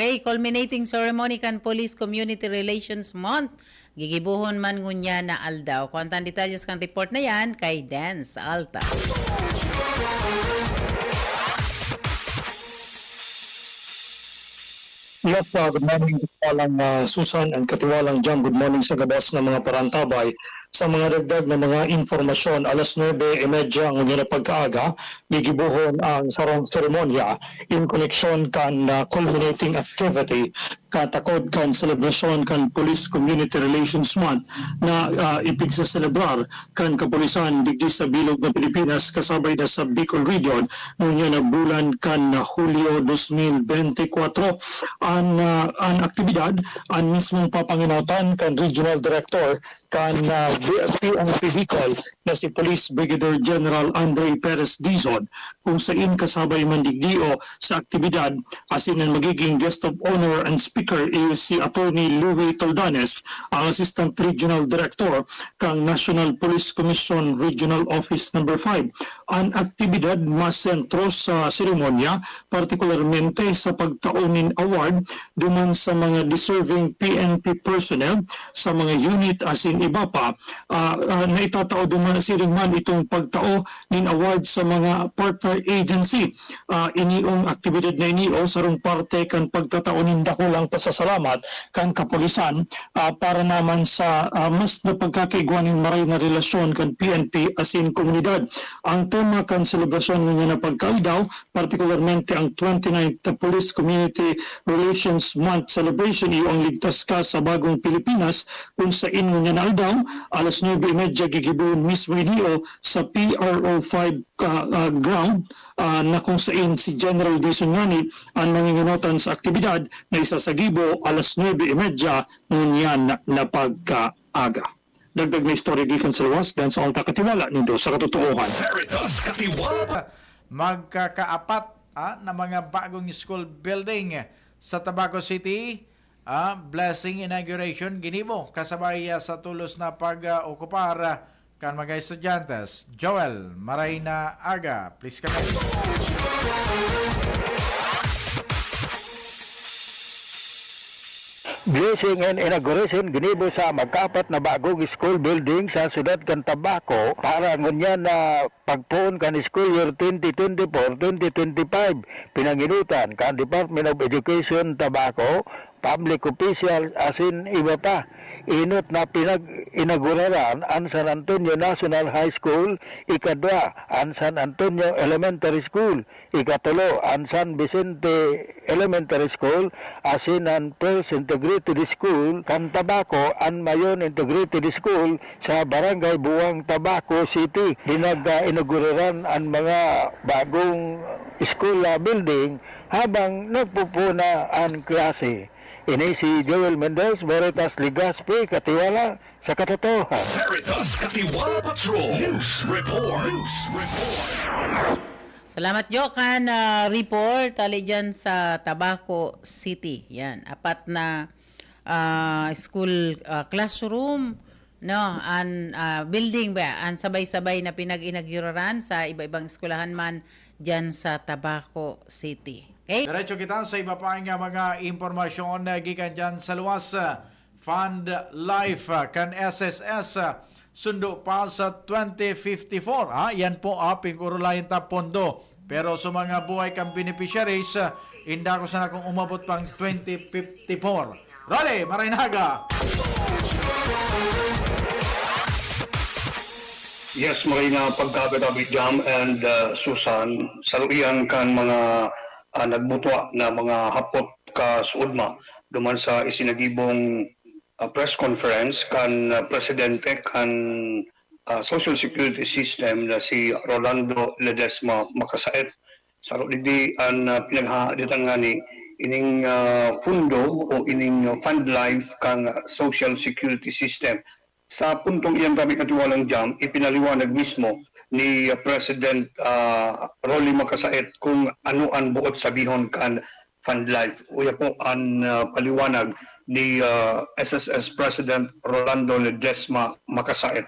Okay, culminating ceremony kan Police Community Relations Month. Gigibuhon man ngunya na aldaw. Kuantan detalles kan report na yan kay Dance Alta. Yes, good morning katiwalang Susan and katiwalang Jam. Good morning sa gabos ng mga parantabay. Sa mga dagdag na mga informasyon, alas 9:30 ngunya na pagkaaga, gigibuhon ang sarong seremonya in connection kan culminating activity katakod kan celebration kan Police Community Relations Month na ipig sa celebrar kan kapulisan digdi sa bilog ng Pilipinas kasabay na sa Bicol Region ngunya na bulan kan Hulyo 2024. Ang aktibidad ang mismong papanginautan kan Regional Director kan PNP Bicol na si Police Brigadier General Andre Perez Dizon kung saan kasabay man digdio sa aktibidad asin ang magiging guest of honor and speaker is si Attorney Louie Toldanes, ang Assistant Regional Director kang National Police Commission Regional Office No. 5. Ang aktibidad mas sentro sa seremonya partikularmente sa pagtaonin award duman sa mga deserving PNP personnel sa mga unit asin iba pa na itatao duman siring man itong pagtao nin award sa mga partner agency. Iniong aktibidad na inio sarong parte kan pagtatao nin dakulang pasasalamat kan kapulisan para naman sa mas na pagkakaigwaning maray na relasyon kan PNP asin komunidad. Ang tema kan selebrasyon nga na pagkaidaw partikularmente ang 29th Police Community Relations Month celebration iyong ligtas ka sa bagong Pilipinas kung sa inyo nga na daw, alas 9:30 gigibuhon mismo iniyo sa PRO5 ground na kung saan si General Dizon Ngani ang nangingunutan sa aktibidad na isa sa gibo alas 9:30 ngunyan na pagkaaga. Dagdag na istorya gikan sa luwas dan sa alta katiwala nindo sa katotohanan. Magkakaapat na mga bagong school building sa Tabaco City. Blessing inauguration ginibo kasabay sa tulos na pag-okupar kan mga estudyantes. Joel Marayna Aga, please come in. Blessing and inauguration ginibo sa magkapat na bagong school building sa siyudad kan Tabaco para ngunyan na pagpuon kan school year 2024-2025 pinanginutan kan Department of Education Tabaco, public official asin iba pa. Inot na pinag-inauguraran ang San Antonio National High School, ikadwa ang San Antonio Elementary School, ikatulo ang San Vicente Elementary School, asin ang First Integrated School kan Tabaco, ang Mayon Integrated School sa Barangay Buwang, Tabaco City. Dinag-inauguraran ang mga bagong school building habang nagpupuna ang klase. Ini si Joel Mendez, Veritas Ligaspi, Katiwala sa katotohanan. Veritas Katiwala Patrol News Report. Salamat Jo kan report tali dyan sa Tabaco City. Yan, apat na school classroom no an building ba an sabay-sabay na pinag-inauguraran sa iba-ibang eskwelahan man dyan sa Tabaco City. Okay? Diretso kita sa iba pa nga mga impormasyon gikan dyan sa luwas. Fund Life kan SSS sundo pa sa 2054. Yan po pingurulayan ta pondo. Pero sa mga buhay kang beneficiaries, inda ko sana kung umabot pang 2054. Raleigh Maraynaga. Yes, Marina, pagkagadabi Jam and Susan, saluian kan mga nagbutwa na mga hapot ka suudma duman sa isinagibong press conference kan presidente kan Social Security System na si Rolando Ledesma Makasait. Saludi ang pinaghahaditan nga ni ining fundo o ining Fund Life kang Social Security System. Sa puntong iyang kami katiwalang Jam, ipinaliwanag mismo ni President Rolly Makasait kung ano ang buot sabihon kan Fund Life. Uya po ang paliwanag ni SSS President Rolando Ledesma Makasait.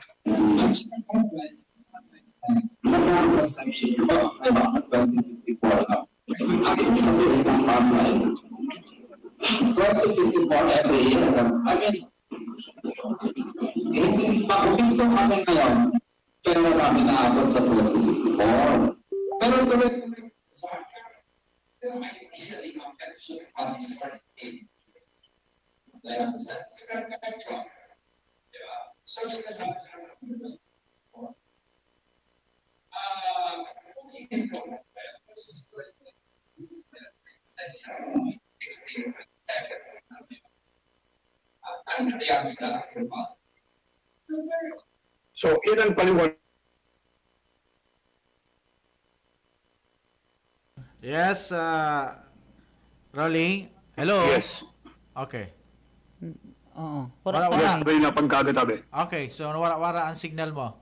2054 every year. I mean, hindi pa dito kami ngayon, pero kami naabot sa 2054. Pero tuloy-tuloy sa akin, pero may hindi ang pension kami sa karting. Dahil sa karting, diba? So, sinasabi namin, So, yan ang paliwanag. Yes, Rolly. Hello. Yes. Okay. Oo. Wala. Yes, may napagkagatabi. Okay, so wala ang signal mo.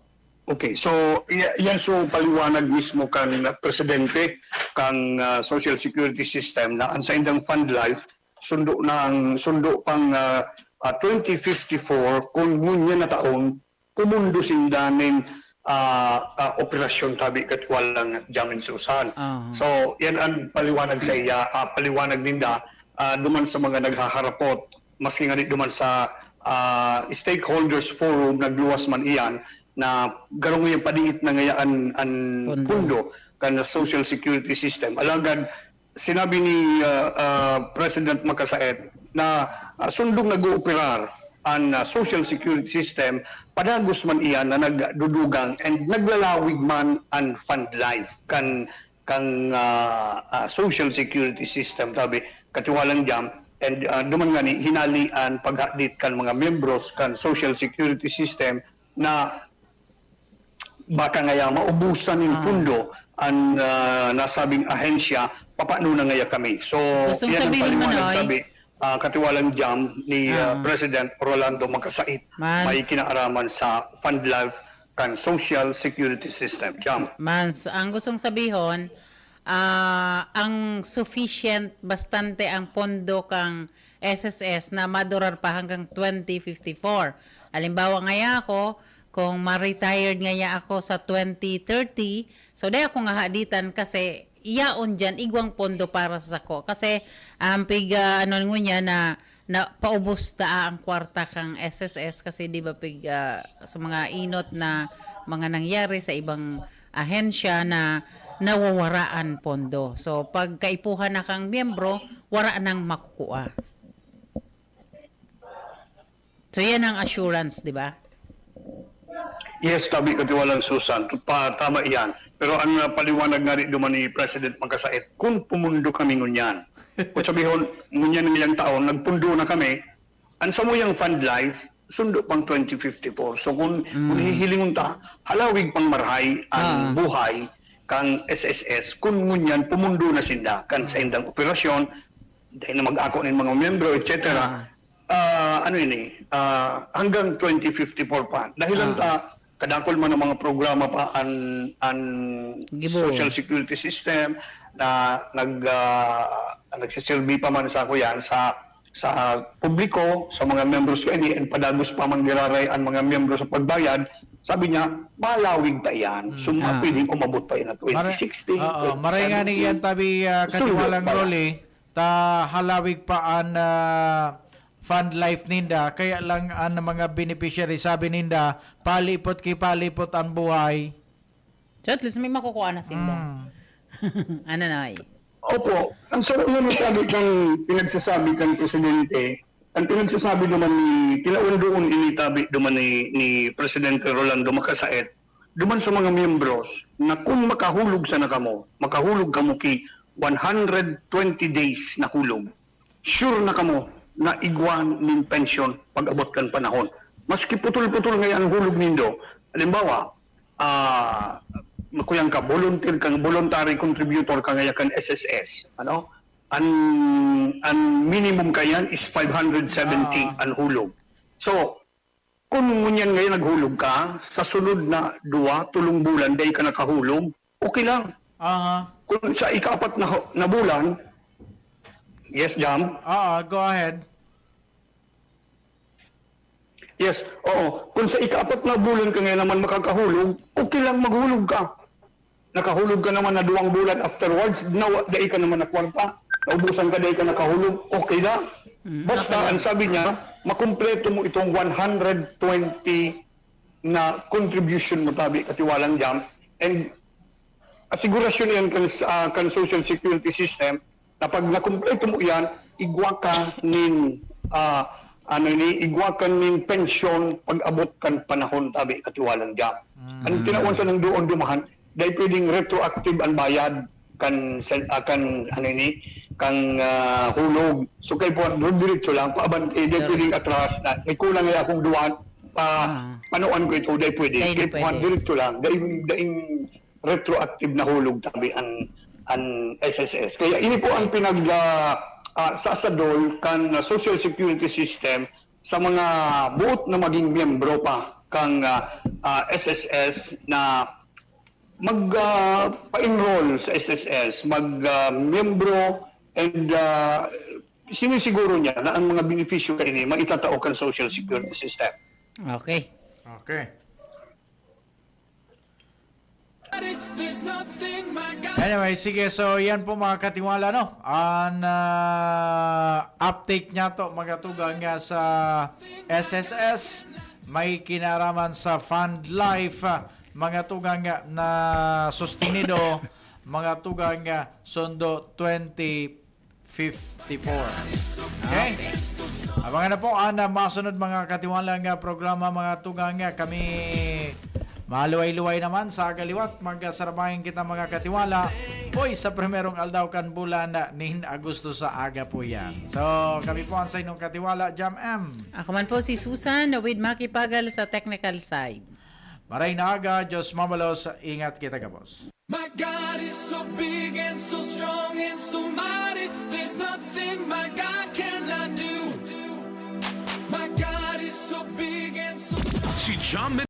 Okay, so yan so paliwanag mismo kan presidente kang Social Security System na ang sa indang fund life sundo pang 2054 kung ngunya na taon kumundo sindanin operasyon tabi kat walang jamin susan. So yan ang paliwanag sa iya, paliwanag ninda duman sa mga naghaharapot maski nga duman sa stakeholders forum nagluwas man iyan na garong yung padiit na ngayaan ang pundo kan Social Security System. Alagad, sinabi ni President Makasaet na sundong nag-ooperar ang Social Security System padagos man iyan na nagdudugang and naglalawig man ang fund life kan Social Security System sabi katiwalang jam and duman nga ni hinalian paghadit kan mga membros kan Social Security System na baka ngaya maubusan yung pundo ang nasabing ahensya, papaano na ngaya kami. So, Gustong yan ang sabihin mo, paliwanag Noy? sabi, katiwalang jam ni President Rolando Makasait, may kinaaraman sa Fund Life kan Social Security System. Jam. Mans, ang gustong sabihon, ang sufficient, bastante ang pondo kang SSS na madurar pa hanggang 2054. Halimbawa ngaya ako, kung ma-retired ngaya ako sa 2030, so dahil ako nga haditan kasi iyaon dyan, igwang pondo para sa ko. Kasi ano ngunya na paubos ta ang kwarta kang SSS kasi di ba sa mga inot na mga nangyari sa ibang ahensya na nawawaraan pondo. So pag kaipuhan na kang miyembro, wara nang makukuha. So yan ang assurance, di ba? Yes, tabi katiwalang Susan. Tama iyan. Pero ang paliwanag nga rin duman ni President Magkasait, kung pumundo kami ngunyan. Kung sabihin, ngunyan ng ilang taon, nagpundo na kami, ang sa muyang fund life, sundo pang 2054. So kung hihilingon ta, halawig pang marhay ang buhay kang SSS, kung ngunyan pumundo na sinda kan sa indang operasyon, dahil na mag-ako ng mga membro, etc. Hanggang 2054 pa. Dahil kadakol man ang mga programa pa ang Social Security System na nagsisilbi pa man sa kuyan sa publiko, sa mga membros ko and padagos pa man giraray ang mga membro sa pagbayad. Sabi niya, malawig pa yan. So, pwedeng umabot pa yan na 2060. Maray nga niyan tabi katiwalang Rolly, ta halawig pa ang fund life ninda, kaya lang ang mga beneficiary sabi ninda, palipot ang buhay. So at least may makukuha na sila. Ano na Opo. Ang sarap naman sabi kang pinagsasabi kang Presidente, ang pinagsasabi naman ni, kinaundoon initabi naman ni Presidente Rolando Makasait, duman sa mga miyembros, na kung makahulog sana kamo, makahulog kamo ki 120 days na hulog, sure na kamo, na igwan ng pension pag-abot kan panahon. Maski putol-putol ngayon ang hulog nindo. Halimbawa, kuyang ka, voluntary contributor ka ngayon kan SSS. Ano? Ang minimum kayan is 570 ang hulog. So, kung ngunyan ngayon naghulog ka, sa sunod na 2-3 bulan, dahil ka nakahulog, okay lang. Kung sa ika-4 na bulan, yes, Jam? Go ahead. Yes, oo. Kung sa ika-4 na bulan ka ngayon naman makakahulog, okay lang maghulog ka. Nakahulog ka naman na 2 bulan afterwards, dahil ka naman na kwarta, naubusan ka dahil ka nakahulog, okay na. Basta, ang sabi niya, makumpleto mo itong 120 na contribution mo tabi katiwalang jam, and asigurasyon yan kan social security system na pag nakumpleto mo yan, igwa ka nin igwa ka nin pension pag abot kan panahon tabi katiwalang jam. Ang tinawan sa nang doon dumahan, dahil pwedeng retroactive ang bayad kan hulog. So kay po diretso lang paabante, dahil pwedeng atras na may kulang nga akong duwan panuan ko ito, dahil pwede. Dahil Kay po pwede. diretso lang, dahil retroactive na hulog tabi ang SSS. Kaya ini po ang sasadol kan social security system sa mga buot na maging miyembro pa kang SSS na pa-enroll sa SSS, mag-miyembro, and sinisiguro niya na ang mga benepisyo kaini maitatao kan social security system. Okay. Okay. Anyway, sige, so yan po mga katiwala, no? Ang update niya to, mga tugang nga sa SSS, may kinaraman sa Fund Life, mga tugang nga na sustinido, mga tugang nga sundo 2054. Okay? Abangan na po ang masunod mga katiwala nga programa, mga tugang nga kami maluway-luway naman sa agaliwat, magsarabahin kita mga katiwala. Hoy, sa primerong aldaw kan bulan na nin Agosto sa aga po yan. So, kami po ang sa inyong katiwala, Jam M. Ako man po si Susan, with Makipagal sa technical side. Maray na aga, Diyos mamalos, ingat kita kabos. My God is so big and so strong and so mighty. There's nothing my God cannot do. My God is so big and so Si John